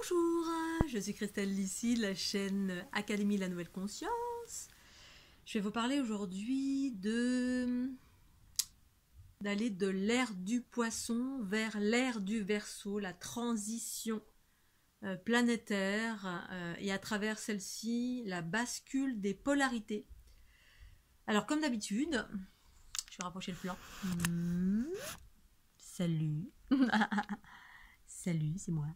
Bonjour, je suis Christelle Lissy de la chaîne Académie La Nouvelle Conscience. Je vais vous parler aujourd'hui d'aller de l'ère du Poisson vers l'ère du Verseau, la transition planétaire et à travers celle-ci, la bascule des polarités. Alors comme d'habitude, je vais rapprocher le plan. Salut. Salut, c'est moi.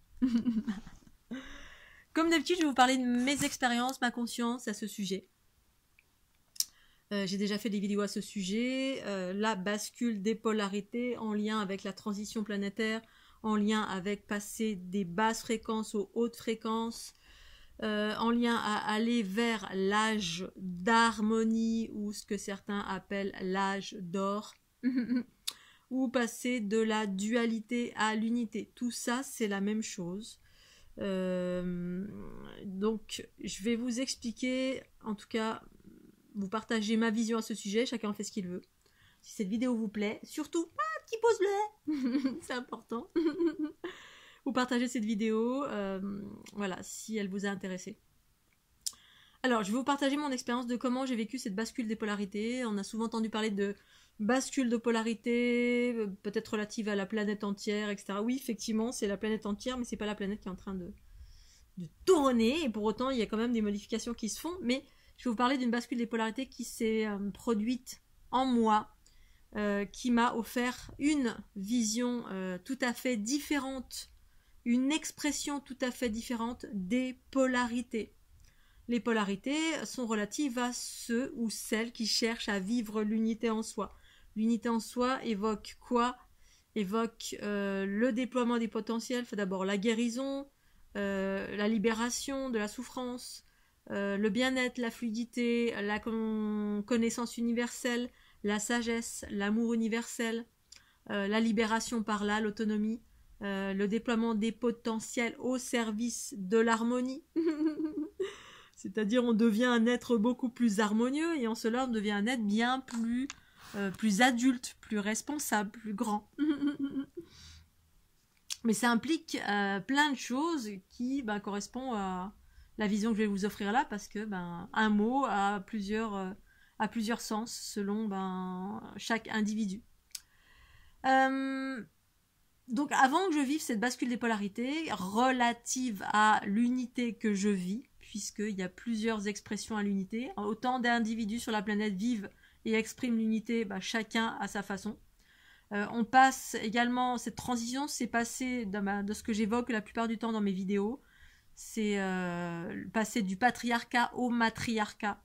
Comme d'habitude, je vais vous parler de mes expériences, ma conscience à ce sujet. J'ai déjà fait des vidéos à ce sujet. La bascule des polarités en lien avec la transition planétaire, en lien avec passer des basses fréquences aux hautes fréquences, en lien à aller vers l'âge d'harmonie ou ce que certains appellent l'âge d'or. Ou passer de la dualité à l'unité. Tout ça, c'est la même chose. Donc, je vais vous expliquer, en tout cas, vous partager ma vision à ce sujet. Chacun en fait ce qu'il veut. Si cette vidéo vous plaît, surtout, un petit pouce bleu, c'est important. Vous partagez cette vidéo, voilà, si elle vous a intéressé. Alors, je vais vous partager mon expérience de comment j'ai vécu cette bascule des polarités. On a souvent entendu parler de bascule de polarité, peut-être relative à la planète entière, etc. Oui, effectivement, c'est la planète entière, mais c'est pas la planète qui est en train de tourner. Et pour autant, il y a quand même des modifications qui se font. Mais je vais vous parler d'une bascule des polarités qui s'est produite en moi, qui m'a offert une vision tout à fait différente, une expression tout à fait différente des polarités. Les polarités sont relatives à ceux ou celles qui cherchent à vivre l'unité en soi. L'unité en soi évoque quoi? Évoque le déploiement des potentiels, fait d'abord la guérison, la libération de la souffrance, le bien-être, la fluidité, la connaissance universelle, la sagesse, l'amour universel, la libération par là, l'autonomie, le déploiement des potentiels au service de l'harmonie. C'est-à-dire on devient un être beaucoup plus harmonieux et en cela on devient un être bien plus adulte, plus responsable, plus grand. Mais ça implique plein de choses qui correspondent à la vision que je vais vous offrir là parce que un mot a plusieurs sens selon chaque individu. Donc avant que je vive cette bascule des polarités relative à l'unité que je vis, puisqu'il y a plusieurs expressions à l'unité, autant d'individus sur la planète vivent et expriment l'unité, chacun à sa façon. On passe également, cette transition s'est passée de ce que j'évoque la plupart du temps dans mes vidéos, c'est passer du patriarcat au matriarcat.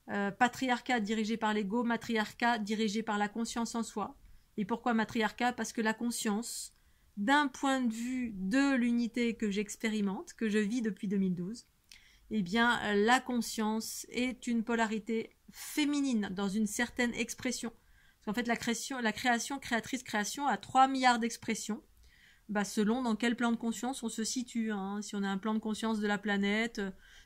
Patriarcat dirigé par l'ego, matriarcat dirigé par la conscience en soi. Et pourquoi matriarcat? Parce que la conscience, d'un point de vue de l'unité que j'expérimente, que je vis depuis 2012, eh bien, la conscience est une polarité féminine dans une certaine expression. Parce qu'en fait, la création a 3 milliards d'expressions, selon dans quel plan de conscience on se situe. Si on a un plan de conscience de la planète,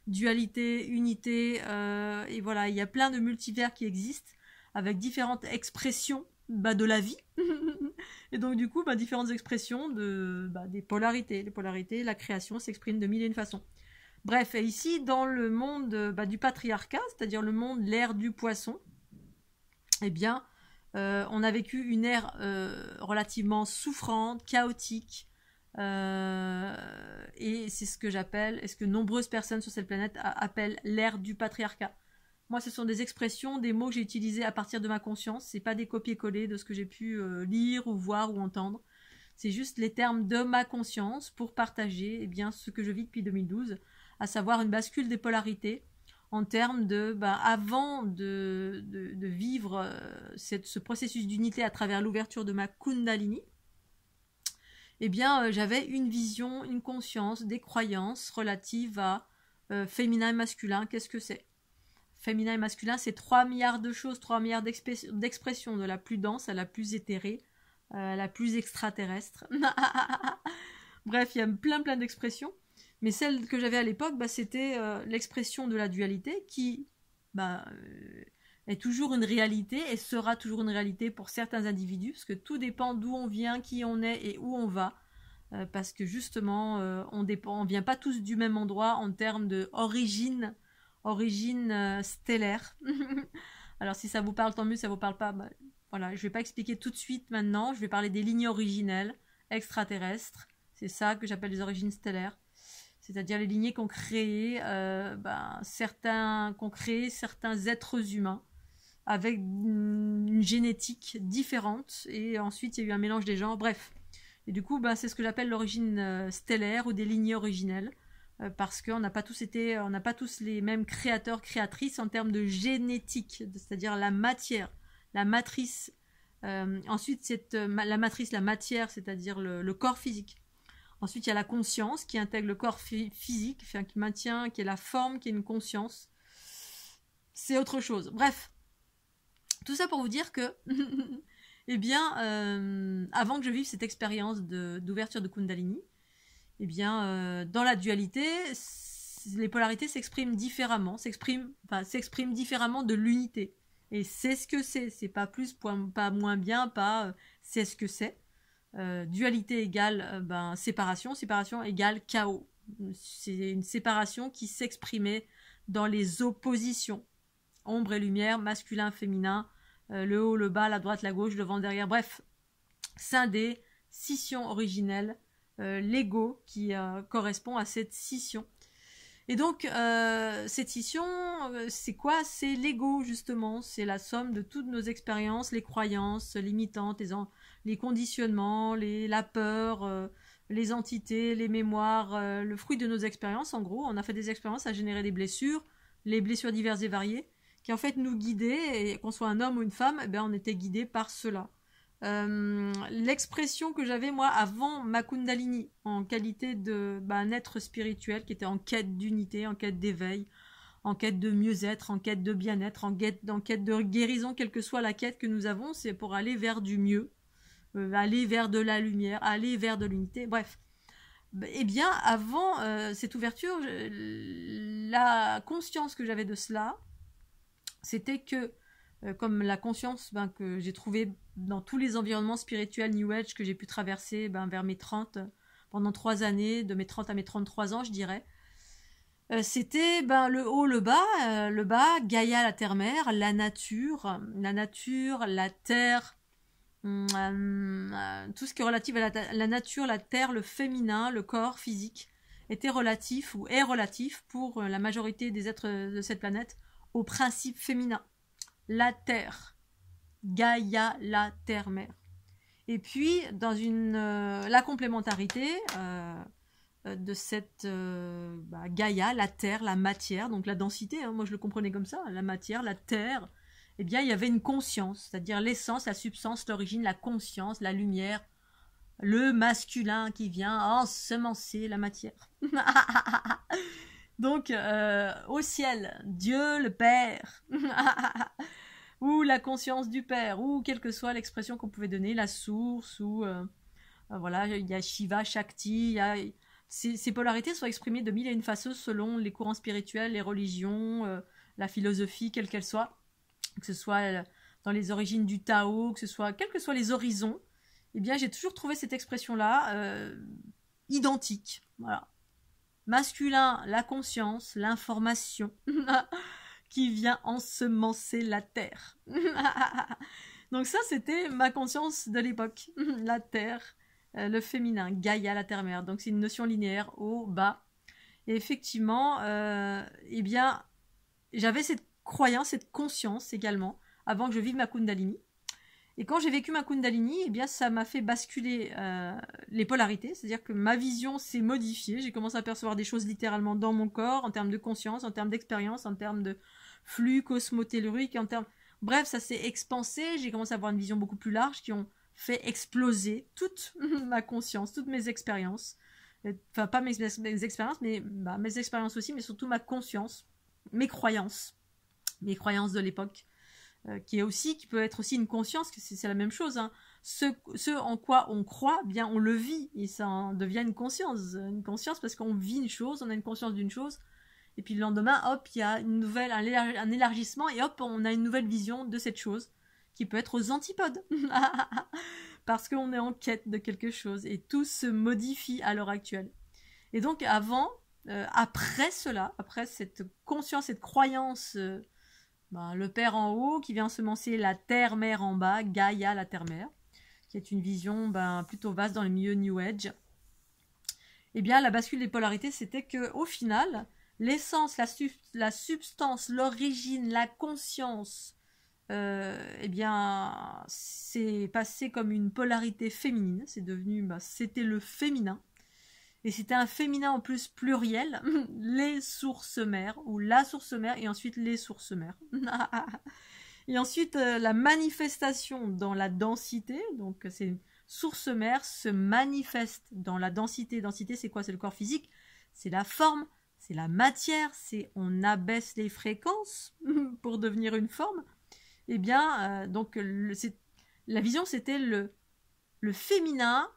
dualité, unité, et voilà, il y a plein de multivers qui existent, avec différentes expressions de la vie. Et donc, du coup, différentes expressions des polarités. Les polarités, la création s'exprime de mille et une façons. Bref, et ici, dans le monde du patriarcat, c'est-à-dire le monde, l'ère du poisson, eh bien, on a vécu une ère relativement souffrante, chaotique, et c'est ce que j'appelle, et ce que nombreuses personnes sur cette planète appellent l'ère du patriarcat. Moi, ce sont des expressions, des mots que j'ai utilisés à partir de ma conscience, c'est pas des copier-coller de ce que j'ai pu lire ou voir ou entendre. C'est juste les termes de ma conscience pour partager ce que je vis depuis 2012, à savoir une bascule des polarités en termes de, avant de vivre ce processus d'unité à travers l'ouverture de ma Kundalini, j'avais une vision, une conscience, des croyances relatives à féminin et masculin. Qu'est-ce que c'est? Féminin et masculin, c'est 3 milliards de choses, 3 milliards d'expressions, de la plus dense à la plus éthérée, la plus extraterrestre. Bref, il y a plein d'expressions. Mais celle que j'avais à l'époque, c'était l'expression de la dualité qui est toujours une réalité et sera toujours une réalité pour certains individus, parce que tout dépend d'où on vient, qui on est et où on va. parce que justement, on vient pas tous du même endroit en termes d'origine stellaire. Alors si ça vous parle, tant mieux, ça vous parle pas, bah, voilà, je vais pas expliquer tout de suite maintenant, je vais parler des lignées originelles extraterrestres, c'est ça que j'appelle les origines stellaires, c'est-à-dire les lignées qu'ont créé, certains êtres humains avec une génétique différente, et ensuite il y a eu un mélange des genres, bref. Et du coup, c'est ce que j'appelle l'origine stellaire ou des lignées originelles, parce qu'on n'a pas tous les mêmes créateurs, créatrices en termes de génétique, c'est-à-dire la matière, la matrice. Ensuite, la matrice, la matière, c'est-à-dire le corps physique. Ensuite, il y a la conscience qui intègre le corps physique, qui maintient, qui est la forme, qui est une conscience. C'est autre chose. Bref, tout ça pour vous dire que, eh bien, avant que je vive cette expérience d'ouverture de Kundalini, eh bien, dans la dualité, les polarités s'expriment différemment, s'expriment différemment de l'unité. Et c'est ce que c'est pas plus, pas moins bien, c'est ce que c'est. Dualité égale séparation, séparation égale chaos. C'est une séparation qui s'exprimait dans les oppositions. Ombre et lumière, masculin, féminin, le haut, le bas, la droite, la gauche, devant, derrière, bref, scindé, scission originelle, l'ego qui correspond à cette scission. Et donc, cette scission, c'est quoi? C'est l'ego, justement. C'est la somme de toutes nos expériences, les croyances limitantes, les conditionnements, la peur, les entités, les mémoires, le fruit de nos expériences, en gros. On a fait des expériences à générer des blessures, les blessures diverses et variées, qui en fait nous guidaient, et qu'on soit un homme ou une femme, on était guidés par cela. L'expression que j'avais moi avant ma Kundalini en qualité d'un être spirituel qui était en quête d'unité, en quête d'éveil, en quête de mieux-être, en quête de bien-être, en quête de guérison, quelle que soit la quête que nous avons, c'est pour aller vers du mieux, aller vers de la lumière, aller vers de l'unité, bref. Eh bien, avant cette ouverture, la conscience que j'avais de cela, c'était que comme la conscience que j'ai trouvée dans tous les environnements spirituels New Age que j'ai pu traverser vers mes 30, pendant 3 années, de mes 30 à mes 33 ans, je dirais. C'était le haut, le bas, Gaïa, la terre-mère, la nature, la terre, tout ce qui est relatif à la nature, la terre, le féminin, le corps physique, était relatif ou est relatif pour la majorité des êtres de cette planète au principe féminin. La terre, Gaïa, la terre-mère. Et puis, dans la complémentarité de cette Gaïa, la terre, la matière, donc la densité, moi je le comprenais comme ça, la matière, la terre, eh bien il y avait une conscience, c'est-à-dire l'essence, la substance, l'origine, la conscience, la lumière, le masculin qui vient ensemencer la matière. Donc, au ciel, Dieu le Père, ou la conscience du Père, ou quelle que soit l'expression qu'on pouvait donner, la source, ou voilà, il y a Shiva, Shakti, ces polarités sont exprimées de mille et une façons selon les courants spirituels, les religions, la philosophie, quelle qu'elle soit, que ce soit dans les origines du Tao, que ce soit, quels que soient les horizons, eh bien j'ai toujours trouvé cette expression-là identique, voilà. Masculin, la conscience, l'information qui vient ensemencer la terre. Donc ça, c'était ma conscience de l'époque. La terre, le féminin, Gaïa, la terre-mère. Donc c'est une notion linéaire, haut, bas. Et effectivement, eh bien, j'avais cette croyance, cette conscience également, avant que je vive ma Kundalini. Et quand j'ai vécu ma Kundalini, eh bien, ça m'a fait basculer les polarités, c'est-à-dire que ma vision s'est modifiée. J'ai commencé à percevoir des choses littéralement dans mon corps, en termes de conscience, en termes d'expérience, en termes de flux cosmotellurique, en termes... Bref, ça s'est expansé. J'ai commencé à avoir une vision beaucoup plus large qui ont fait exploser toute ma conscience, toutes mes expériences. Enfin, pas mes expériences, mais mes expériences aussi, mais surtout ma conscience, mes croyances de l'époque. Qui peut être aussi une conscience, que c'est la même chose. Hein. Ce en quoi on croit, bien on le vit, et ça en devient une conscience parce qu'on vit une chose, on a une conscience d'une chose, et puis le lendemain, hop, il y a un élargissement, et hop, on a une nouvelle vision de cette chose, qui peut être aux antipodes. parce qu'on est en quête de quelque chose et tout se modifie à l'heure actuelle. Et donc après cela, après cette conscience, cette croyance, le Père en haut qui vient semencer la Terre-Mère en bas, Gaïa, la Terre-Mère, qui est une vision plutôt vaste dans les milieux New Age. Eh bien, la bascule des polarités, c'était qu'au final, l'essence, la substance, l'origine, la conscience, c'est passé comme une polarité féminine. C'est devenu, c'était le féminin. Et c'était un féminin en plus pluriel, les sources mères, ou la source mère, et ensuite les sources mères. Et ensuite, la manifestation dans la densité, donc c'est une source mère se manifeste dans la densité. Densité, c'est quoi? C'est le corps physique, c'est la forme, c'est la matière, c'est on abaisse les fréquences pour devenir une forme. Eh bien, la vision, c'était le féminin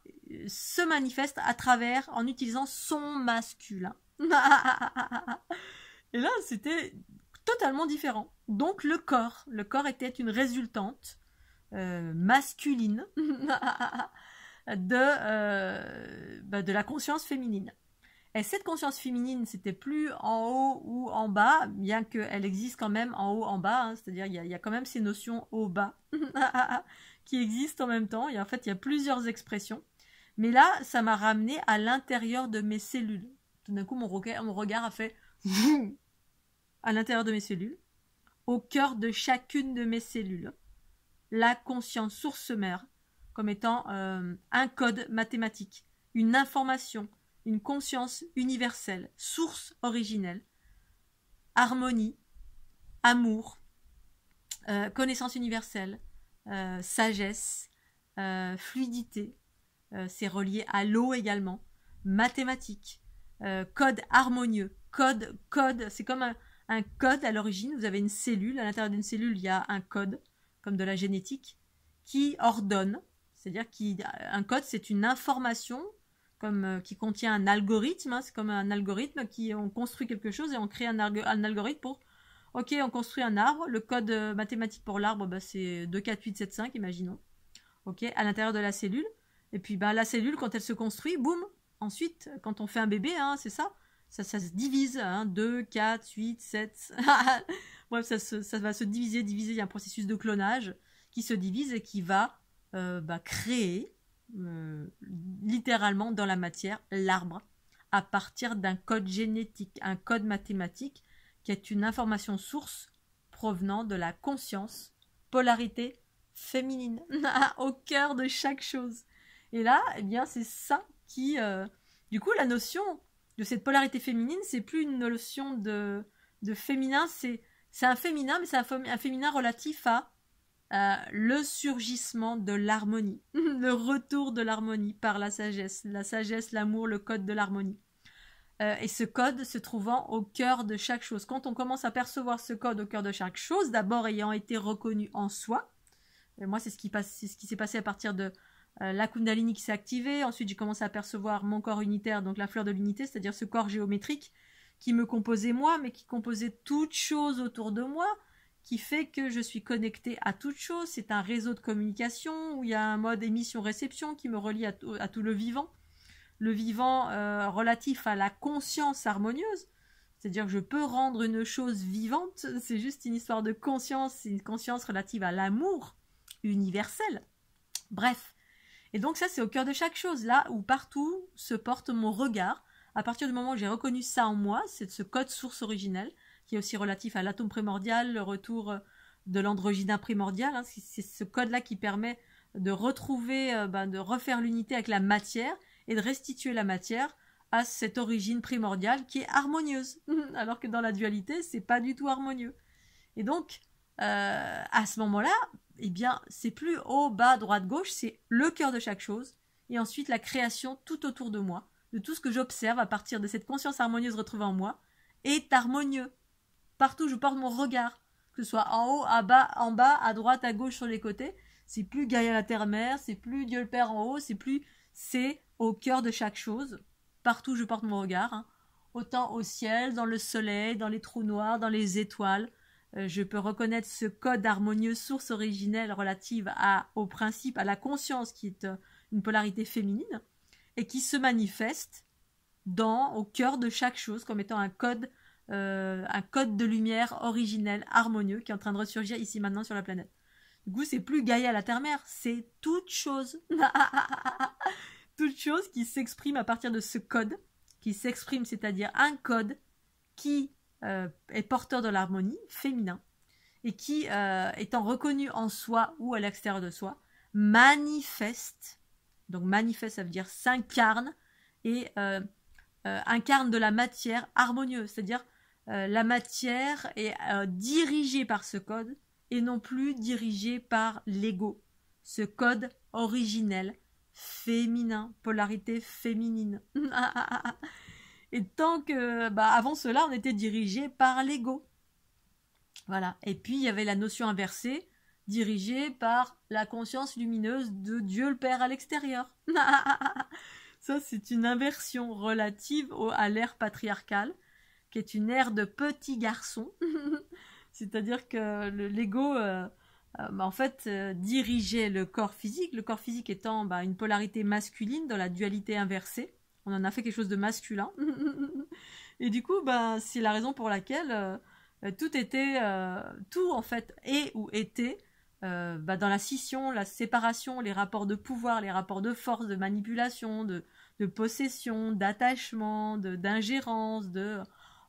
se manifeste à travers, en utilisant son masculin. Et là, c'était totalement différent. Donc le corps était une résultante masculine de la conscience féminine. Et cette conscience féminine, c'était plus en haut ou en bas, bien qu'elle existe quand même en haut, en bas, hein, c'est-à-dire il y a quand même ces notions haut-bas qui existent en même temps, et en fait il y a plusieurs expressions. Mais là, ça m'a ramené à l'intérieur de mes cellules. Tout d'un coup, mon regard a fait à l'intérieur de mes cellules, au cœur de chacune de mes cellules. La conscience source mère, comme étant un code mathématique, une information, une conscience universelle, source originelle, harmonie, amour, connaissance universelle, sagesse, fluidité, c'est relié à l'eau également, mathématiques, code harmonieux, code, c'est comme un code à l'origine, vous avez une cellule, à l'intérieur d'une cellule il y a un code, comme de la génétique, qui ordonne, c'est-à-dire un code c'est une information qui contient un algorithme, hein, c'est comme un algorithme on construit quelque chose et on crée un algorithme pour, ok, on construit un arbre, le code mathématique pour l'arbre, c'est 2, 4, 8, 7, 5, imaginons, ok, à l'intérieur de la cellule, et puis la cellule, quand elle se construit, boum, ensuite, quand on fait un bébé, hein, c'est ça se divise, hein, 2, 4, 8, 7, bref, ça va se diviser, il y a un processus de clonage qui se divise et qui va créer littéralement dans la matière l'arbre à partir d'un code génétique, un code mathématique qui est une information source provenant de la conscience, polarité féminine, au cœur de chaque chose. Et là, eh bien, c'est ça qui... du coup, la notion de cette polarité féminine, c'est plus une notion de féminin, c'est un féminin, mais c'est un féminin relatif à le surgissement de l'harmonie, le retour de l'harmonie par la sagesse, l'amour, le code de l'harmonie. Et ce code se trouvant au cœur de chaque chose. Quand on commence à percevoir ce code au cœur de chaque chose, d'abord ayant été reconnu en soi, et moi c'est ce qui s'est passé à partir de la Kundalini qui s'est activée, ensuite j'ai commencé à percevoir mon corps unitaire, donc la fleur de l'unité, c'est-à-dire ce corps géométrique qui me composait moi, mais qui composait toute chose autour de moi, qui fait que je suis connectée à toute chose. C'est un réseau de communication où il y a un mode émission-réception qui me relie à tout le vivant relatif à la conscience harmonieuse, c'est-à-dire que je peux rendre une chose vivante, c'est juste une histoire de conscience, c'est une conscience relative à l'amour universel. Bref, et donc ça c'est au cœur de chaque chose, là où partout se porte mon regard, à partir du moment où j'ai reconnu ça en moi, c'est ce code source originel, qui est aussi relatif à l'atome primordial, le retour de l'androgyne primordial, hein, c'est ce code-là qui permet de retrouver, de refaire l'unité avec la matière, et de restituer la matière à cette origine primordiale qui est harmonieuse, alors que dans la dualité, c'est pas du tout harmonieux. Et donc, à ce moment-là, eh bien, c'est plus haut, bas, droite, gauche, c'est le cœur de chaque chose, et ensuite la création tout autour de moi, de tout ce que j'observe à partir de cette conscience harmonieuse retrouvée en moi, est harmonieux. Partout où je porte mon regard, que ce soit en haut, en bas, à droite, à gauche, sur les côtés, c'est plus Gaïa la Terre-Mère, c'est plus Dieu le Père en haut, c'est au cœur de chaque chose, partout où je porte mon regard, hein, autant au ciel, dans le soleil, dans les trous noirs, dans les étoiles, je peux reconnaître ce code harmonieux source originelle relative au principe, à la conscience qui est une polarité féminine et qui se manifeste au cœur de chaque chose comme étant un code de lumière originel, harmonieux qui est en train de ressurgir ici maintenant sur la planète. Du coup, c'est plus Gaïa la Terre-Mère, c'est toute chose. Toute chose qui s'exprime à partir de ce code, qui s'exprime, c'est-à-dire un code qui est porteur de l'harmonie féminin et qui, étant reconnu en soi ou à l'extérieur de soi, manifeste. Donc manifeste, ça veut dire s'incarne et incarne de la matière harmonieuse, c'est-à-dire la matière est dirigée par ce code et non plus dirigée par l'ego. Ce code originel, féminin, polarité féminine. Et tant que, avant cela, on était dirigé par l'ego. Voilà. Et puis, il y avait la notion inversée, dirigée par la conscience lumineuse de Dieu le Père à l'extérieur. Ça, c'est une inversion relative à l'ère patriarcale, qui est une ère de petits garçons. C'est-à-dire que l'ego, en fait, dirigeait le corps physique étant une polarité masculine dans la dualité inversée. On en a fait quelque chose de masculin. Et du coup, c'est la raison pour laquelle tout en fait est ou était dans la scission, la séparation, les rapports de pouvoir, les rapports de force, de manipulation, de possession, d'attachement, d'ingérence,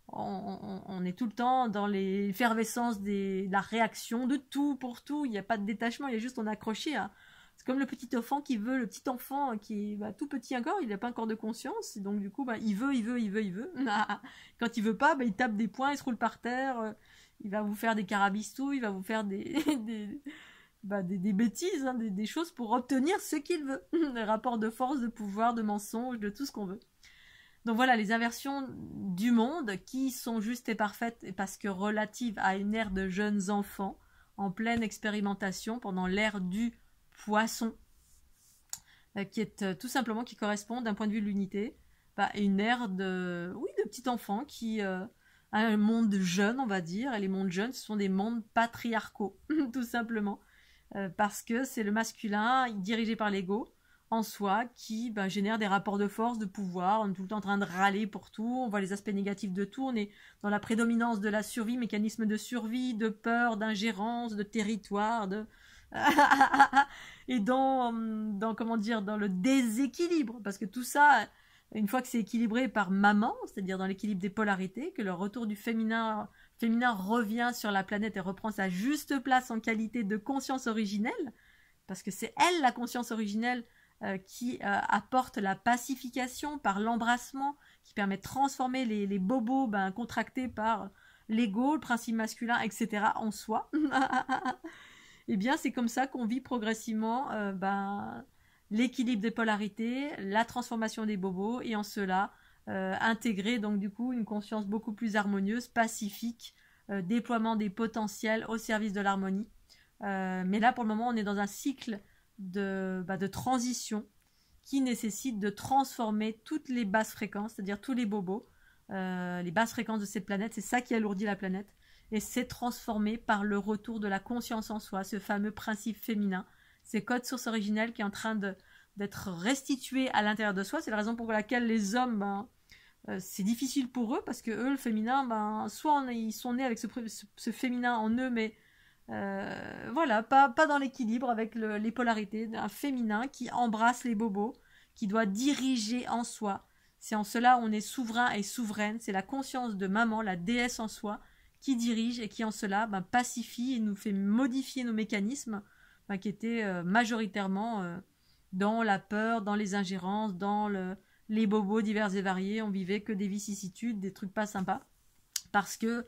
on est tout le temps dans l'effervescence de la réaction de tout pour tout. Il n'y a pas de détachement, il y a juste on est accroché à. C'est comme le petit enfant le petit enfant qui est tout petit encore, il n'a pas encore de conscience, et donc du coup il veut. Quand il veut pas, il tape des poings, il se roule par terre, il va vous faire des carabistouilles, il va vous faire des bêtises, hein, des choses pour obtenir ce qu'il veut. Des rapports de force, de pouvoir, de mensonge, de tout ce qu'on veut. Donc voilà, les inversions du monde qui sont justes et parfaites parce que relatives à une ère de jeunes enfants en pleine expérimentation pendant l'ère du poisson, qui est tout simplement qui correspond d'un point de vue de l'unité à une ère de petits enfants qui un monde jeune, on va dire, et les mondes jeunes, ce sont des mondes patriarcaux, tout simplement, parce que c'est le masculin dirigé par l'ego en soi qui génère des rapports de force, de pouvoir. On est tout le temps en train de râler pour tout, on voit les aspects négatifs de tout, on est dans la prédominance de la survie, mécanisme de survie, de peur, d'ingérence, de territoire, et dans le déséquilibre, parce que tout ça, une fois que c'est équilibré par maman, c'est-à-dire dans l'équilibre des polarités, que le retour du féminin revient sur la planète et reprend sa juste place en qualité de conscience originelle, parce que c'est elle la conscience originelle qui apporte la pacification par l'embrassement, qui permet de transformer les bobos contractés par l'ego, le principe masculin, etc. en soi. Et bien c'est comme ça qu'on vit progressivement l'équilibre des polarités, la transformation des bobos, et en cela intégrer donc du coup une conscience beaucoup plus harmonieuse, pacifique, déploiement des potentiels au service de l'harmonie. Mais là pour le moment on est dans un cycle de transition qui nécessite de transformer toutes les basses fréquences, c'est-à-dire tous les bobos, les basses fréquences de cette planète, c'est ça qui alourdit la planète, et c'est transformé par le retour de la conscience en soi, ce fameux principe féminin, ces codes sources originels qui est en train d'être restitués à l'intérieur de soi. C'est la raison pour laquelle les hommes, c'est difficile pour eux, parce que eux, le féminin, soit ils sont nés avec ce féminin en eux, mais pas dans l'équilibre avec les polarités, un féminin qui embrasse les bobos, qui doit diriger en soi. C'est en cela on est souverain et souveraine, c'est la conscience de maman, la déesse en soi, qui dirige et qui en cela pacifie et nous fait modifier nos mécanismes qui étaient majoritairement dans la peur, dans les ingérences, dans les bobos divers et variés. On vivait que des vicissitudes, des trucs pas sympas, parce que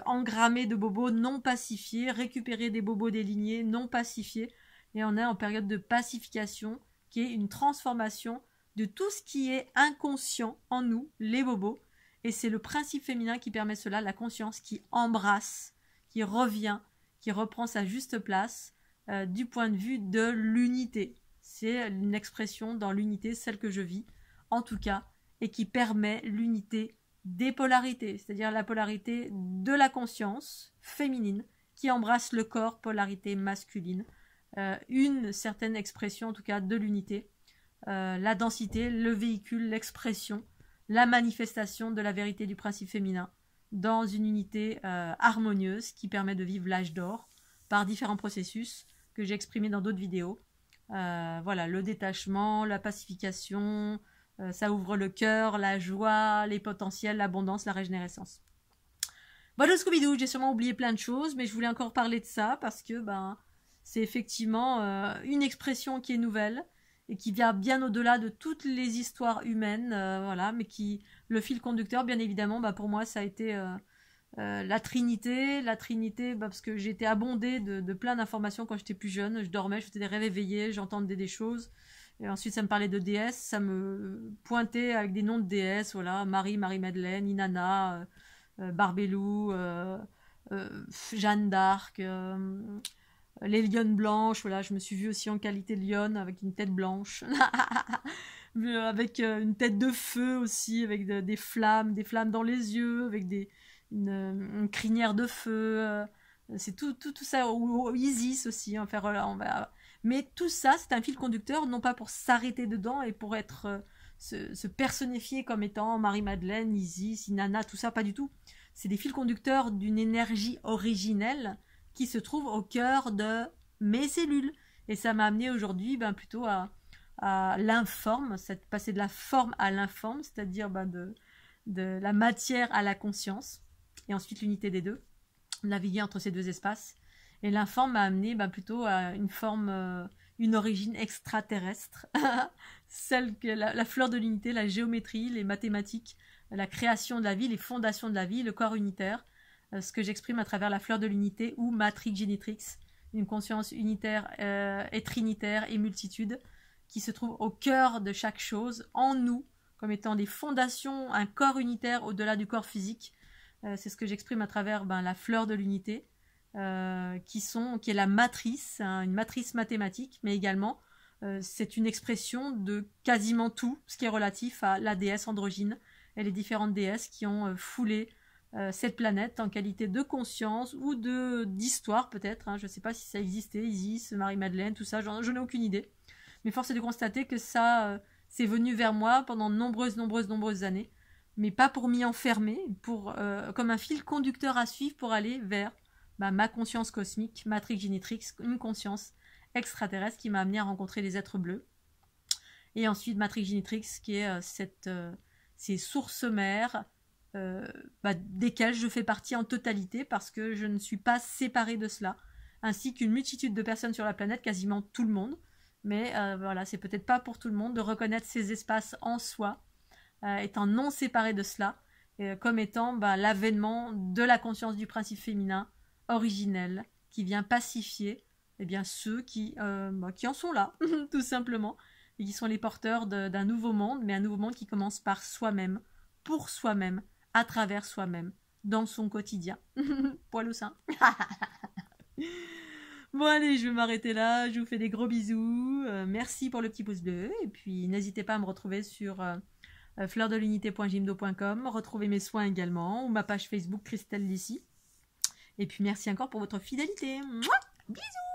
engrammer de bobos non pacifiés, récupérer des bobos des lignées non pacifiés, et on est en période de pacification, qui est une transformation de tout ce qui est inconscient en nous, les bobos, et c'est le principe féminin qui permet cela, la conscience qui embrasse, qui revient, qui reprend sa juste place du point de vue de l'unité. C'est une expression dans l'unité, celle que je vis, en tout cas, et qui permet l'unité des polarités, c'est-à-dire la polarité de la conscience féminine qui embrasse le corps, polarité masculine, une certaine expression en tout cas de l'unité, la densité, le véhicule, l'expression, la manifestation de la vérité du principe féminin dans une unité harmonieuse qui permet de vivre l'âge d'or par différents processus que j'ai exprimés dans d'autres vidéos. Voilà, le détachement, la pacification, ça ouvre le cœur, la joie, les potentiels, l'abondance, la régénérescence. Voilà, Scooby-Doo, j'ai sûrement oublié plein de choses, mais je voulais encore parler de ça parce que c'est effectivement une expression qui est nouvelle et qui vient bien au-delà de toutes les histoires humaines, voilà, mais qui, le fil conducteur, bien évidemment, pour moi, ça a été la Trinité, parce que j'ai été abondée de plein d'informations quand j'étais plus jeune. Je dormais, je faisais des rêves éveillés, j'entendais des choses. Et ensuite, ça me parlait de déesses, ça me pointait avec des noms de déesses, voilà, Marie-Madeleine, Inanna, Barbelou, Jeanne d'Arc, les lionnes blanches, voilà, je me suis vue aussi en qualité de lionne avec une tête blanche, avec une tête de feu aussi, avec des flammes dans les yeux, avec une crinière de feu, c'est tout ça, ou Isis aussi, enfin, voilà, mais tout ça, c'est un fil conducteur, non pas pour s'arrêter dedans et pour être se personnifier comme étant Marie-Madeleine, Isis, Inanna, tout ça, pas du tout. C'est des fils conducteurs d'une énergie originelle qui se trouve au cœur de mes cellules. Et ça m'a amené aujourd'hui plutôt à l'informe, c'est passer de la forme à l'informe, c'est-à-dire de la matière à la conscience, et ensuite l'unité des deux, naviguer entre ces deux espaces. Et l'informe m'a amené plutôt à une forme, une origine extraterrestre, celle que la fleur de l'unité, la géométrie, les mathématiques, la création de la vie, les fondations de la vie, le corps unitaire, ce que j'exprime à travers la fleur de l'unité ou Matrix Génétrix, une conscience unitaire et trinitaire et multitude qui se trouve au cœur de chaque chose, en nous, comme étant des fondations, un corps unitaire au-delà du corps physique. C'est ce que j'exprime à travers la fleur de l'unité, qui est la matrice, une matrice mathématique, mais également c'est une expression de quasiment tout ce qui est relatif à la déesse androgyne et les différentes déesses qui ont foulé cette planète en qualité de conscience ou d'histoire peut-être, je ne sais pas si ça existait, Isis, Marie-Madeleine, tout ça, je n'ai aucune idée. Mais force est de constater que ça, c'est venu vers moi pendant de nombreuses années, mais pas pour m'y enfermer, comme un fil conducteur à suivre pour aller vers ma conscience cosmique, Matrix Génétrix, une conscience extraterrestre qui m'a amené à rencontrer les êtres bleus. Et ensuite Matrix Génétrix qui est ces sources mères desquelles je fais partie en totalité parce que je ne suis pas séparée de cela, ainsi qu'une multitude de personnes sur la planète, quasiment tout le monde. Mais voilà, c'est peut-être pas pour tout le monde de reconnaître ces espaces en soi, étant non séparés de cela, comme étant l'avènement de la conscience du principe féminin originel, qui vient pacifier ceux qui en sont là, tout simplement, et qui sont les porteurs d'un nouveau monde, mais un nouveau monde qui commence par soi-même, pour soi-même, à travers soi-même, dans son quotidien. Poil au sein. Bon allez, je vais m'arrêter là, je vous fais des gros bisous, merci pour le petit pouce bleu, et puis n'hésitez pas à me retrouver sur fleurdelunité.jimdo.com, retrouvez mes soins également, ou ma page Facebook Christelle Lissy, et puis merci encore pour votre fidélité. Mouah, bisous.